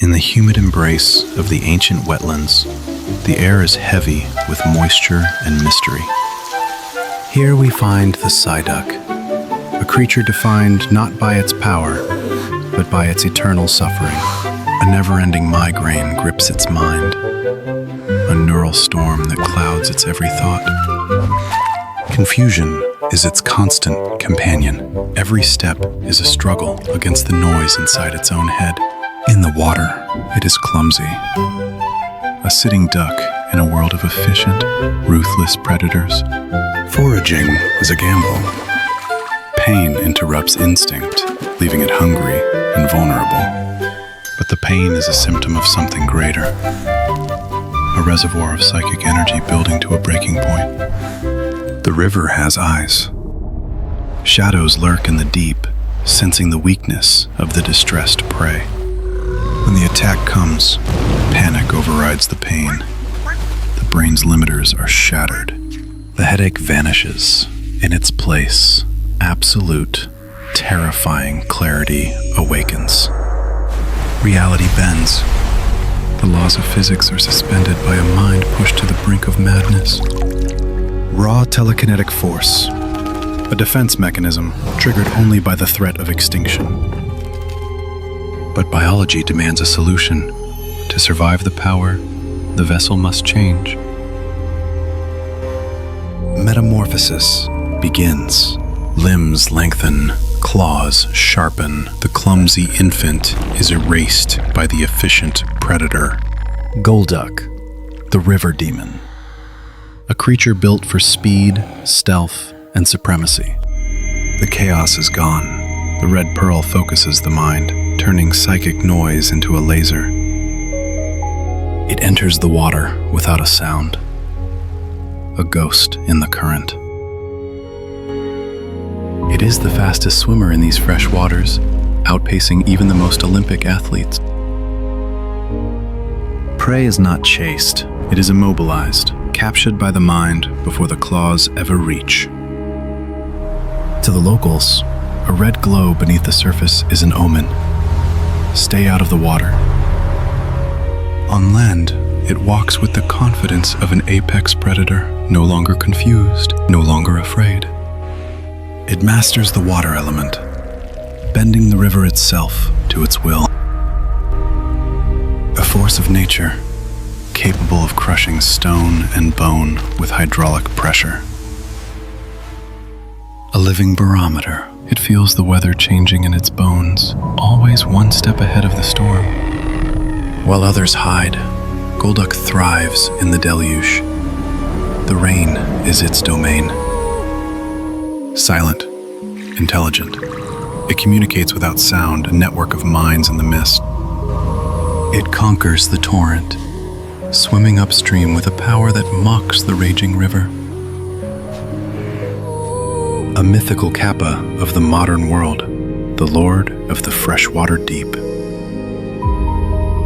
In the humid embrace of the ancient wetlands, the air is heavy with moisture and mystery. Here we find the Psyduck, a creature defined not by its power, but by its eternal suffering. A never-ending migraine grips its mind, a neural storm that clouds its every thought. Confusion is its constant companion. Every step is a struggle against the noise inside its own head. In the water, it is clumsy, a sitting duck in a world of efficient, ruthless predators. Foraging is a gamble. Pain interrupts instinct, leaving it hungry and vulnerable. But the pain is a symptom of something greater, a reservoir of psychic energy building to a breaking point. The river has eyes. Shadows lurk in the deep, sensing the weakness of the distressed prey. When the attack comes, panic overrides the pain. The brain's limiters are shattered. The headache vanishes. In its place, absolute, terrifying clarity awakens. Reality bends. The laws of physics are suspended by a mind pushed to the brink of madness. Raw telekinetic force, a defense mechanism triggered only by the threat of extinction. But biology demands a solution. To survive the power, the vessel must change. Metamorphosis begins. Limbs lengthen, claws sharpen. The clumsy infant is erased by the efficient predator. Golduck, the river demon. A creature built for speed, stealth, and supremacy. The chaos is gone. The red pearl focuses the mind, turning psychic noise into a laser. It enters the water without a sound, a ghost in the current. It is the fastest swimmer in these fresh waters, outpacing even the most Olympic athletes. Prey is not chased, it is immobilized, captured by the mind before the claws ever reach. To the locals, a red glow beneath the surface is an omen. Stay out of the water. On land, it walks with the confidence of an apex predator, no longer confused, no longer afraid. It masters the water element, bending the river itself to its will. A force of nature, capable of crushing stone and bone with hydraulic pressure. A living barometer. It feels the weather changing in its bones, always one step ahead of the storm. While others hide, Golduck thrives in the deluge. The rain is its domain. Silent, intelligent. It communicates without sound, a network of minds in the mist. It conquers the torrent, swimming upstream with a power that mocks the raging river. A mythical kappa of the modern world, the lord of the freshwater deep.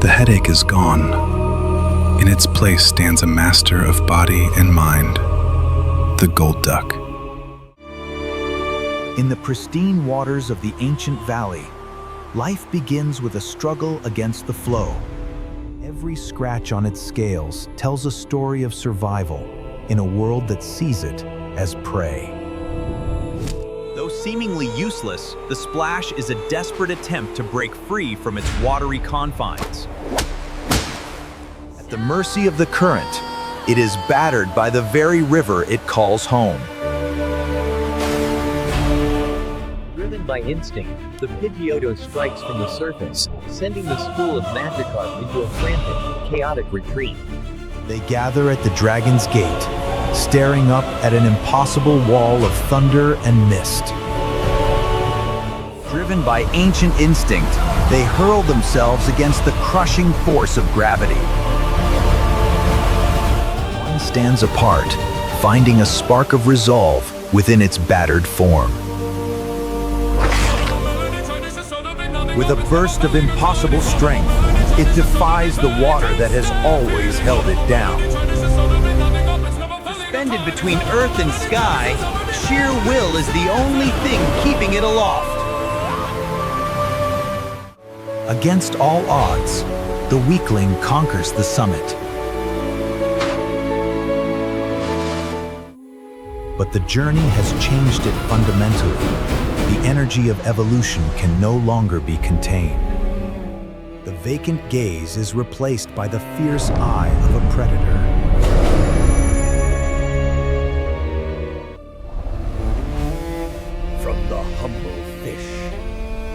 The headache is gone. In its place stands a master of body and mind, the Golduck. In the pristine waters of the ancient valley, life begins with a struggle against the flow. Every scratch on its scales tells a story of survival in a world that sees it as prey. Though seemingly useless, the splash is a desperate attempt to break free from its watery confines. At the mercy of the current, it is battered by the very river it calls home. Driven by instinct, the Pidgeotto strikes from the surface, sending the school of Magikarp into a frantic, chaotic retreat. They gather at the Dragon's Gate, staring up at an impossible wall of thunder and mist. Driven by ancient instinct, they hurl themselves against the crushing force of gravity. One stands apart, finding a spark of resolve within its battered form. With a burst of impossible strength, it defies the water that has always held it down. Suspended between earth and sky, sheer will is the only thing keeping it aloft. Against all odds, the weakling conquers the summit. But the journey has changed it fundamentally. The energy of evolution can no longer be contained. The vacant gaze is replaced by the fierce eye of a predator. From the humble fish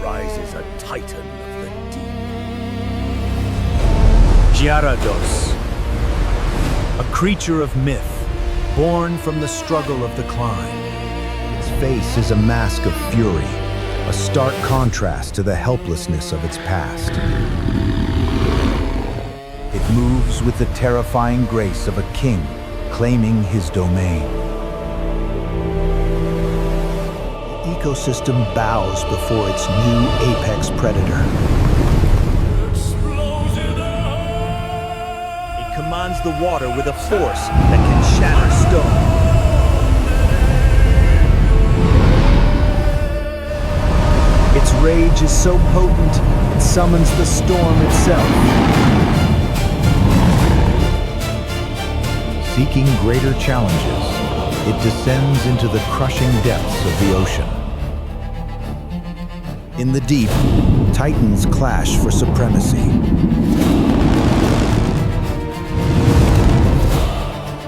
rises a titan of the deep. Gyarados, a creature of myth, born from the struggle of the climb. Its face is a mask of fury, a stark contrast to the helplessness of its past. It moves with the terrifying grace of a king claiming his domain. The ecosystem bows before its new apex predator. It commands the water with a force that can shatter stone. Its rage is so potent, it summons the storm itself. Seeking greater challenges, it descends into the crushing depths of the ocean. In the deep, titans clash for supremacy.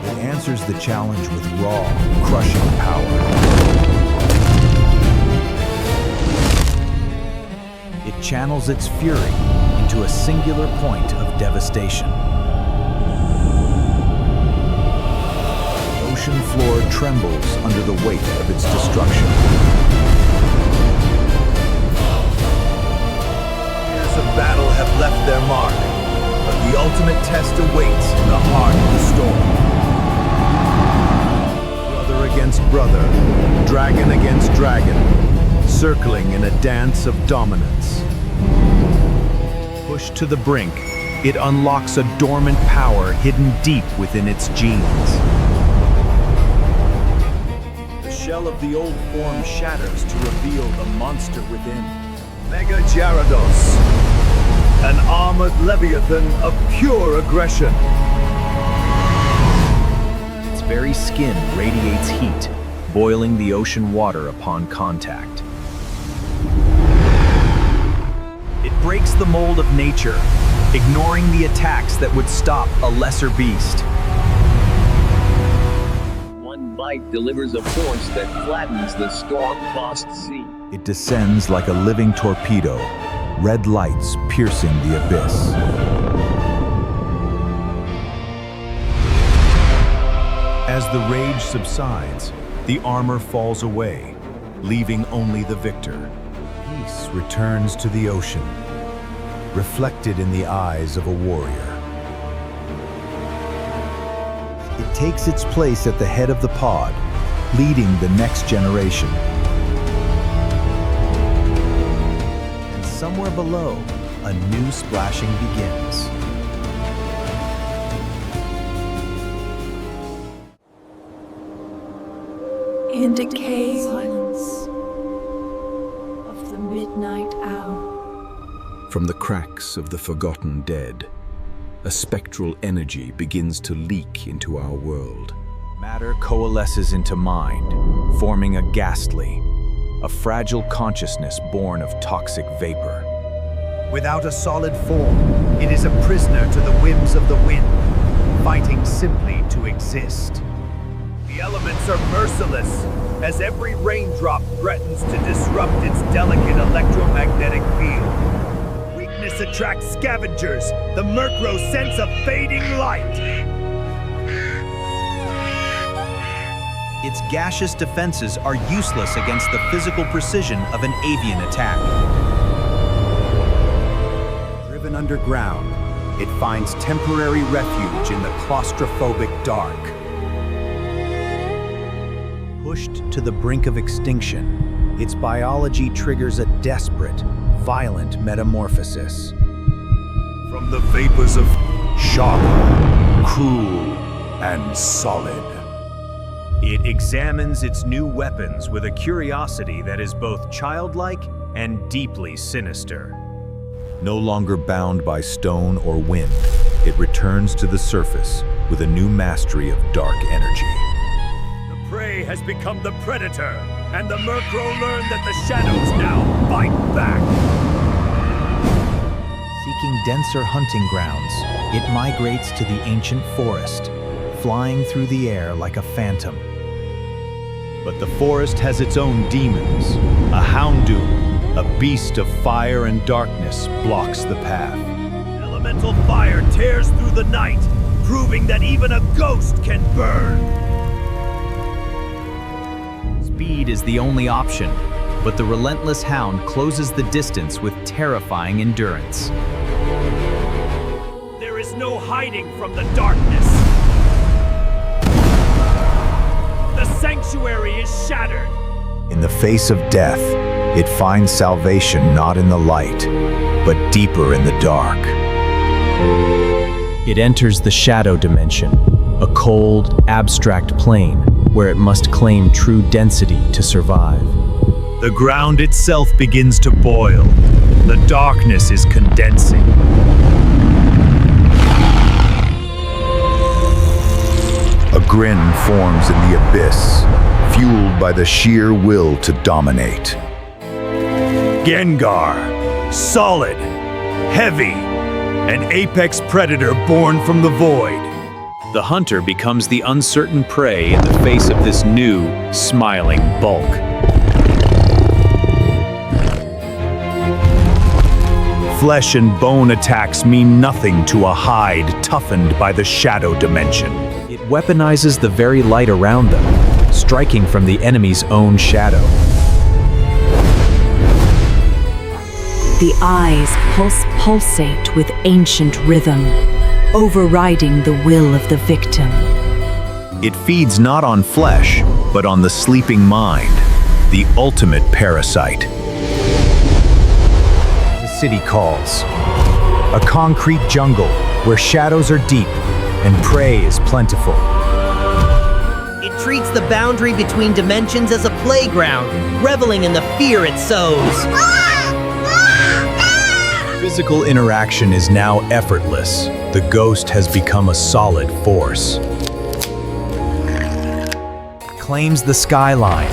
It answers the challenge with raw, crushing power. It channels its fury into a singular point of devastation. The ocean floor trembles under the weight of its destruction. Years of battle have left their mark, but the ultimate test awaits in the heart of the storm. Brother against brother, dragon against dragon, circling in a dance of dominance. Pushed to the brink, it unlocks a dormant power hidden deep within its genes. The shell of the old form shatters to reveal the monster within. Mega Gyarados, an armored leviathan of pure aggression. Its very skin radiates heat, boiling the ocean water upon contact. It breaks the mold of nature, ignoring the attacks that would stop a lesser beast. One bite delivers a force that flattens the storm-tossed sea. It descends like a living torpedo, red lights piercing the abyss. As the rage subsides, the armor falls away, leaving only the victor. Peace returns to the ocean, reflected in the eyes of a warrior. It takes its place at the head of the pod, leading the next generation. And somewhere below, a new splashing begins. In decay silence of the midnight hour. From the cracks of the forgotten dead, a spectral energy begins to leak into our world. Matter coalesces into mind, forming a Gastly, a fragile consciousness born of toxic vapor. Without a solid form, it is a prisoner to the whims of the wind, fighting simply to exist. The elements are merciless, as every raindrop threatens to disrupt its delicate electromagnetic field. Weakness attracts scavengers, the Murkrow sense of fading light. Its gaseous defenses are useless against the physical precision of an avian attack. Driven underground, it finds temporary refuge in the claustrophobic dark. Pushed to the brink of extinction, its biology triggers a desperate, violent metamorphosis. From the vapors of sharp, cruel, and solid. It examines its new weapons with a curiosity that is both childlike and deeply sinister. No longer bound by stone or wind, it returns to the surface with a new mastery of dark energy. The prey has become the predator, and the Murkrow learn that the shadows now fight back. Seeking denser hunting grounds, it migrates to the ancient forest, flying through the air like a phantom. But the forest has its own demons. A Houndoom, a beast of fire and darkness, blocks the path. Elemental fire tears through the night, proving that even a ghost can burn. Speed is the only option, but the relentless hound closes the distance with terrifying endurance. There is no hiding from the darkness. The sanctuary is shattered. In the face of death, it finds salvation not in the light, but deeper in the dark. It enters the shadow dimension, a cold, abstract plane where it must claim true density to survive. The ground itself begins to boil. The darkness is condensing. A grin forms in the abyss, fueled by the sheer will to dominate. Gengar, solid, heavy, an apex predator born from the void. The hunter becomes the uncertain prey in the face of this new, smiling bulk. Flesh and bone attacks mean nothing to a hide toughened by the shadow dimension. It weaponizes the very light around them, striking from the enemy's own shadow. The eyes pulsate with ancient rhythm, overriding the will of the victim. It feeds not on flesh, but on the sleeping mind, the ultimate parasite. The city calls. A concrete jungle where shadows are deep and prey is plentiful. It treats the boundary between dimensions as a playground, reveling in the fear it sows. Physical interaction is now effortless. The ghost has become a solid force. Claims the skyline,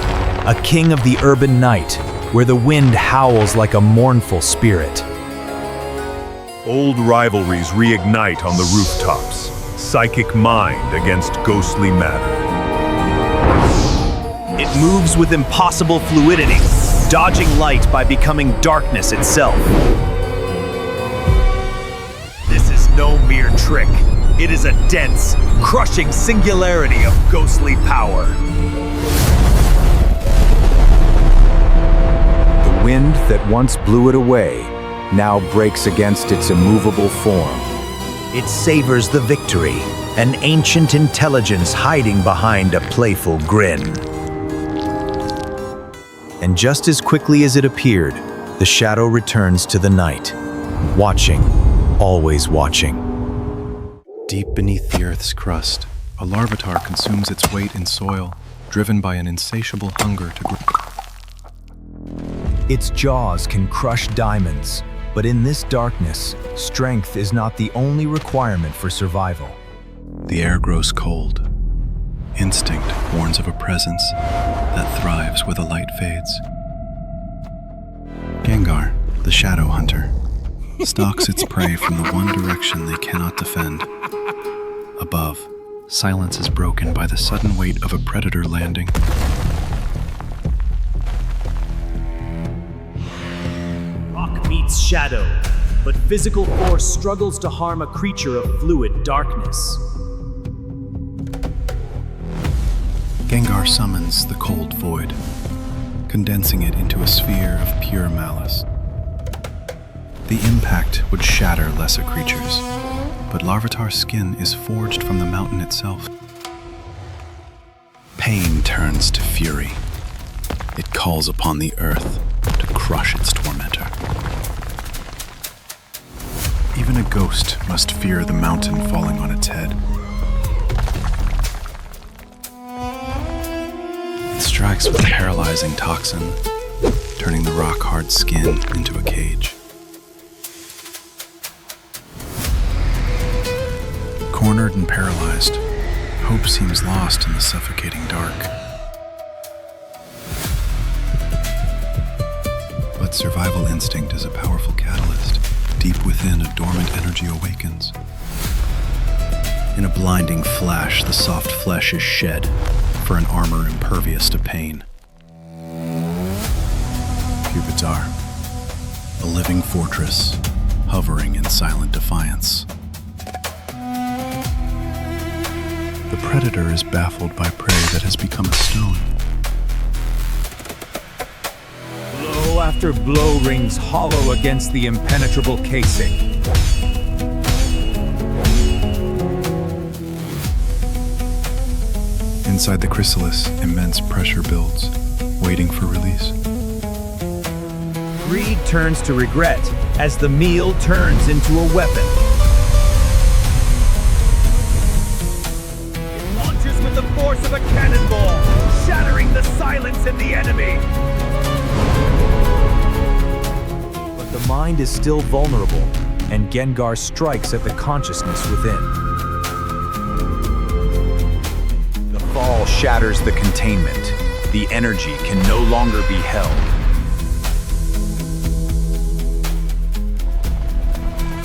a king of the urban night, where the wind howls like a mournful spirit. Old rivalries reignite on the rooftops. Psychic mind against ghostly matter. It moves with impossible fluidity, dodging light by becoming darkness itself. This is no mere trick. It is a dense, crushing singularity of ghostly power. The wind that once blew it away now breaks against its immovable form. It savors the victory, an ancient intelligence hiding behind a playful grin. And just as quickly as it appeared, the shadow returns to the night, watching, always watching. Deep beneath the Earth's crust, a Larvitar consumes its weight in soil, driven by an insatiable hunger to grow. Its jaws can crush diamonds, but in this darkness, strength is not the only requirement for survival. The air grows cold. Instinct warns of a presence that thrives where the light fades. Gengar, the shadow hunter, stalks its prey from the one direction they cannot defend. Above, silence is broken by the sudden weight of a predator landing. Rock meets shadow, but physical force struggles to harm a creature of fluid darkness. Gengar summons the cold void, condensing it into a sphere of pure malice. The impact would shatter lesser creatures, but Larvitar's skin is forged from the mountain itself. Pain turns to fury. It calls upon the earth to crush its tormentor. Even a ghost must fear the mountain falling on its head. It strikes with a paralyzing toxin, turning the rock-hard skin into a cage. Cornered and paralyzed, hope seems lost in the suffocating dark. But survival instinct is a powerful catalyst. Deep within, a dormant energy awakens. In a blinding flash, the soft flesh is shed for an armor impervious to pain. Pupitar, a living fortress, hovering in silent defiance. The predator is baffled by prey that has become a stone. Blow after blow rings hollow against the impenetrable casing. Inside the chrysalis, immense pressure builds, waiting for release. Greed turns to regret as the meal turns into a weapon. It launches with the force of a cannonball, shattering the silence in the enemy. But the mind is still vulnerable, and Gengar strikes at the consciousness within. The fall shatters the containment. The energy can no longer be held.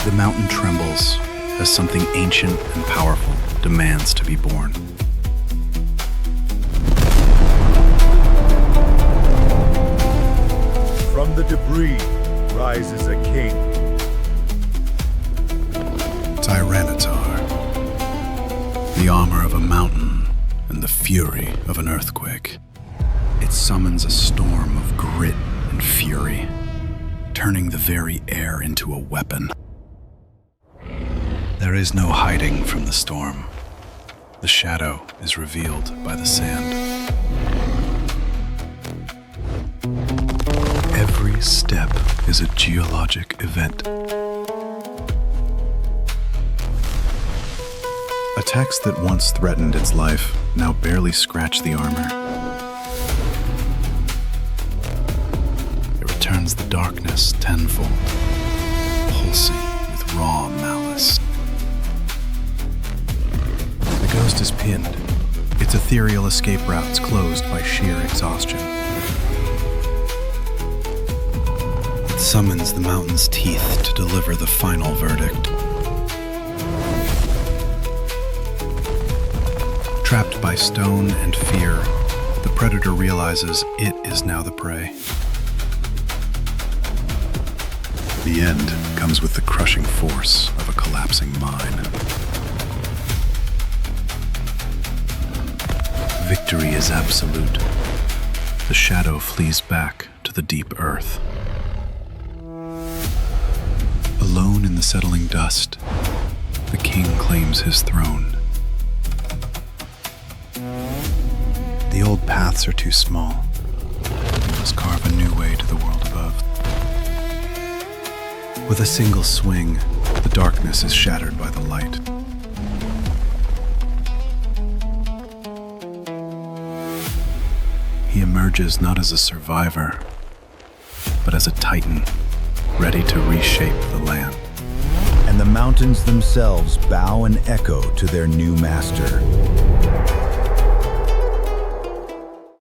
The mountain trembles as something ancient and powerful demands to be born. From the debris rises a king. Tyranitar, the armor of a mountain and the fury of an earthquake. It summons a storm of grit and fury, turning the very air into a weapon. There is no hiding from the storm. The shadow is revealed by the sand. Every step is a geologic event. Attacks that once threatened its life now barely scratch the armor. It returns the darkness tenfold, pulsing with raw malice. The ghost is pinned, its ethereal escape routes closed by sheer exhaustion. It summons the mountain's teeth to deliver the final verdict. Trapped by stone and fear, the predator realizes it is now the prey. The end comes with the crushing force of a collapsing mine. Victory is absolute. The shadow flees back to the deep earth. Alone in the settling dust, the king claims his throne. The old paths are too small. We must carve a new way to the world above. With a single swing, the darkness is shattered by the light. He emerges not as a survivor, but as a titan, ready to reshape the land. And the mountains themselves bow and echo to their new master.